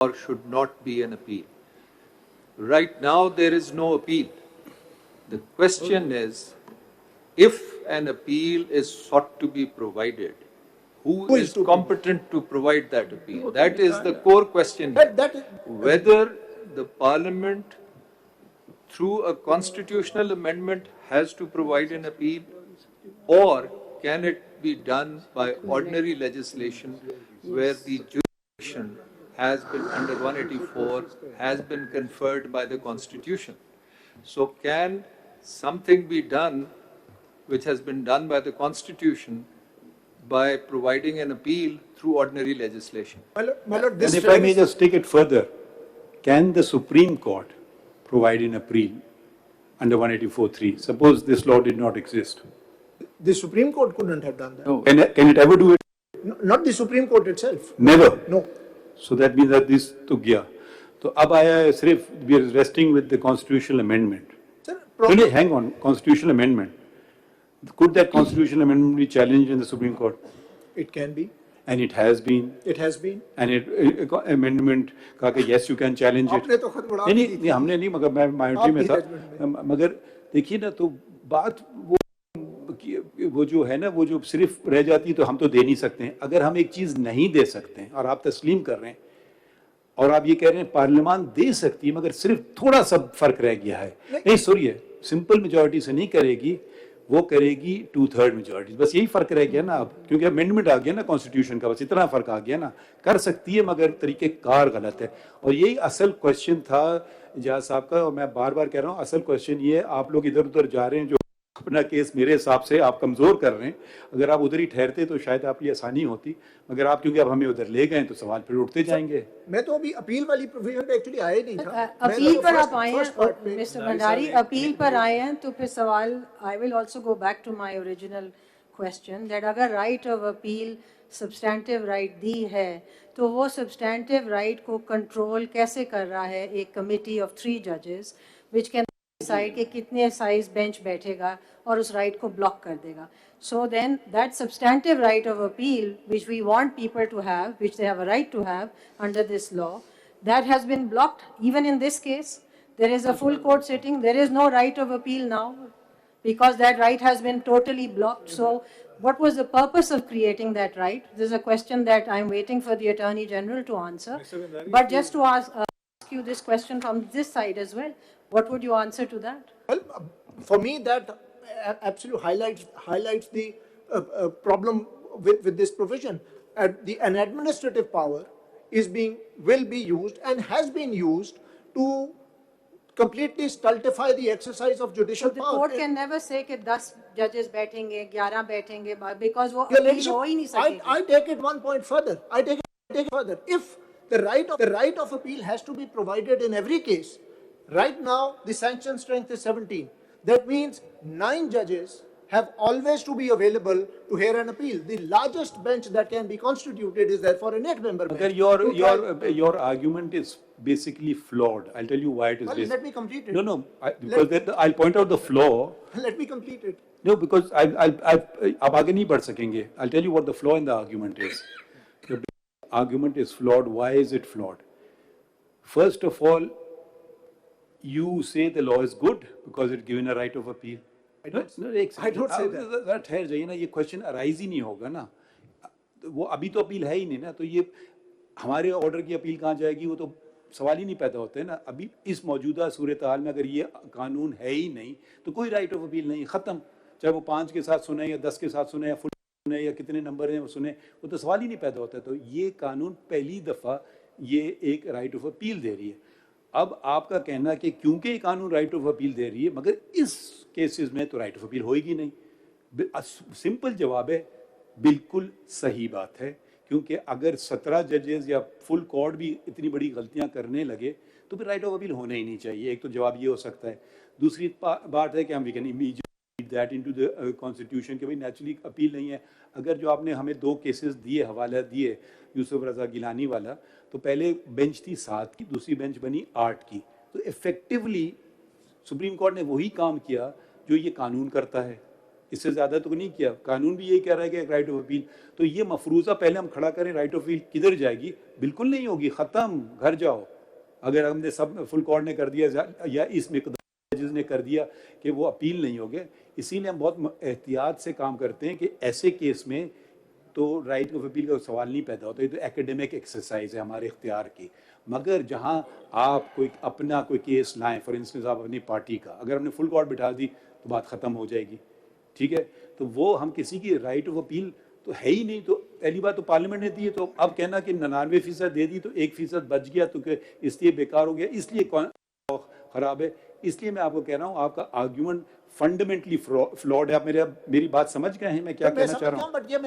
or should not be an appeal. Right now, there is no appeal. The question is, if an appeal is sought to be provided, who is competent to provide that appeal? That is the core question here. Whether the Parliament, through a constitutional amendment, has to provide an appeal, or can it be done by ordinary legislation where the jurisdiction has been under 184 has been conferred by the Constitution. So can something be done which has been done by the Constitution by providing an appeal through ordinary legislation? My Lord, And if I may just take it further, can the Supreme Court provide an appeal under 184.3? Suppose this law did not exist. The Supreme Court couldn't have done that. No. Can it ever do it? No, not the Supreme Court itself. Never. No. So that means that this to gaya. तो अब आया है सिर्फ we are resting with the constitutional amendment. Sir, No, hang on, constitutional amendment. Could that constitutional amendment be challenged in the Supreme Court? It can be. And it has been. It has been. And amendment कहा कि yes you can challenge it. आपने तो खुद बढ़ा नहीं नहीं हमने नहीं मगर मैं माइनॉरिटी में था मगर देखिए ना तो बात वो जो है ना वो जो सिर्फ रह जाती तो हम तो दे नहीं सकते हैं अगर हम एक चीज नहीं दे सकते हैं और आप तस्लीम कर रहे हैं और आप ये कह रहे हैं पार्लियामान दे सकती है मगर सिर्फ थोड़ा सा फर्क रह गया है नहीं सॉरी सिंपल मेजॉरिटी से नहीं करेगी वो करेगी 2/3 मेजॉरिटी बस यही फर्क रह गया ना अब क्योंकि अमेंडमेंट आ गया ना कॉन्स्टिट्यूशन का बस इतना फर्क आ गया ना कर सकती है मगर तरीके कार गलत है और यही असल क्वेश्चन था जहाज साहब का और मैं बार बार कह रहा हूँ असल क्वेश्चन ये आप लोग इधर उधर जा रहे हैं जो अपना केस मेरे हिसाब से आप कमजोर कर रहे हैं अगर आप उधर ही ठहरते तो शायद आप ये आसानी होती मगर आप क्योंकि अब हमें उधर ले गए तो सवाल फिर उठते जाएंगे मैं तो अभी अपील वाली प्रोविजन पे एक्चुअली आया नहीं था अपील पर आप आए हैं मिस्टर भंडारी अपील पर आए हैं तो फिर सवाल I will also go back to my original question that अगर right of appeal substantive right दी है तो वो सब्सटैंटिव राइट को कंट्रोल कैसे कर रहा है एक कमिटी ऑफ 3 जजेस व्हिच कैन डिसाइड कि कितने साइज बेंच बैठेगा और उस राइट को ब्लॉक कर देगा so then that substantive right of appeal which we want people to have which they have a right to have under this law that has been blocked even in this case there is a full court sitting there is no right of appeal now because that right has been totally blocked so what was the purpose of creating that right this is a question that I'm waiting for the Attorney General to answer but just to ask you this question from this side as well what would you answer to that well for me that absolutely highlights the problem with this provision. An administrative power will be used and has been used to completely stultify the exercise of judicial power. The court can never say that 10 judges बैठेंगे 11 बैठेंगे because वो appeal हो ही नहीं सकेगी. I take it one point further. I take it further. If the right of appeal has to be provided in every case, right now the sanction strength is 17. That means 9 judges have always to be available to hear an appeal. The largest bench that can be constituted is therefore a 8-member bench. Your argument is basically flawed. I'll tell you why it is. Well, let me complete it. No, because I'll point out the flaw. Let me complete it. No, because आप आगे नहीं बढ़ सकेंगे. I'll tell you what the flaw in the argument is. The argument is flawed. Why is it flawed? First of all, you say the law is good because it's given a right of appeal. I don't say that. ठहर जाइए ना ये question arise ही नहीं होगा ना वो अभी तो अपील है ही नहीं ना तो ये हमारे ऑर्डर की अपील कहाँ जाएगी वो तो सवाल ही नहीं पैदा होते ना अभी इस मौजूदा सूरत हाल में अगर ये कानून है ही नहीं तो कोई राइट ऑफ अपील नहीं ख़त्म चाहे वो 5 के साथ सुने या 10 के साथ सुने या फुल सुने या कितने नंबर हैं वो सुने वो तो सवाल ही नहीं पैदा होता तो ये कानून पहली दफ़ा ये एक राइट ऑफ अपील दे रही है अब आपका कहना कि क्योंकि ये कानून राइट ऑफ अपील दे रही है मगर इस केसेस में तो राइट ऑफ अपील होएगी नहीं सिंपल जवाब है बिल्कुल सही बात है क्योंकि अगर 17 जजेस या फुल कोर्ट भी इतनी बड़ी गलतियां करने लगे तो फिर राइट ऑफ अपील होना ही नहीं चाहिए एक तो जवाब ये हो सकता है दूसरी बात है कि हम we can immediately that into the constitution कि भाई नेचुरली अपील नहीं है अगर जो आपने हमें 2 केसेस दिए हवाला दिए यूसुफ रजा गिलानी वाला तो पहले बेंच थी 7 की दूसरी बेंच बनी 8 की तो इफेक्टिवली सुप्रीम कोर्ट ने वही काम किया जो ये कानून करता है इससे ज़्यादा तो नहीं किया। कानून भी यही कह रहा है कि राइट ऑफ अपील। तो ये मफरूज़ा पहले हम खड़ा करें, राइट ऑफ अपील किधर जाएगी? बिल्कुल नहीं होगी, ख़त्म, घर जाओ। अगर हमने सब फुल कोर्ट ने कर दिया या इस मिकदार जिसने कर दिया कि वो अपील नहीं होगे, इसीलिए हम बहुत एहतियात से काम करते हैं कि ऐसे केस में तो राइट ऑफ अपील का सवाल नहीं पैदा होता। ये तो एकेडमिक एक्सरसाइज है हमारे इख्तियार की। मगर जहाँ आप कोई अपना कोई केस लाएं, फॉर इंस्टेंस आप अपनी पार्टी का, अगर हमने फुल कोर्ट बिठा दी तो बात ख़त्म हो जाएगी, ठीक है? तो वो हम किसी की राइट ऑफ अपील तो है ही नहीं। तो पहली बात तो पार्लियामेंट ने दी है, तो अब कहना कि 99% दे दी तो 1% बच गया तो इसलिए बेकार हो गया, इसलिए ख़राब है। इसलिए मैं आपको कह रहा हूँ, आपका आर्ग्यूमेंट फंडामेंटली फ्लॉड है। आप मेरी बात समझ गए हैं मैं क्या कहना चाह रहा हूँ?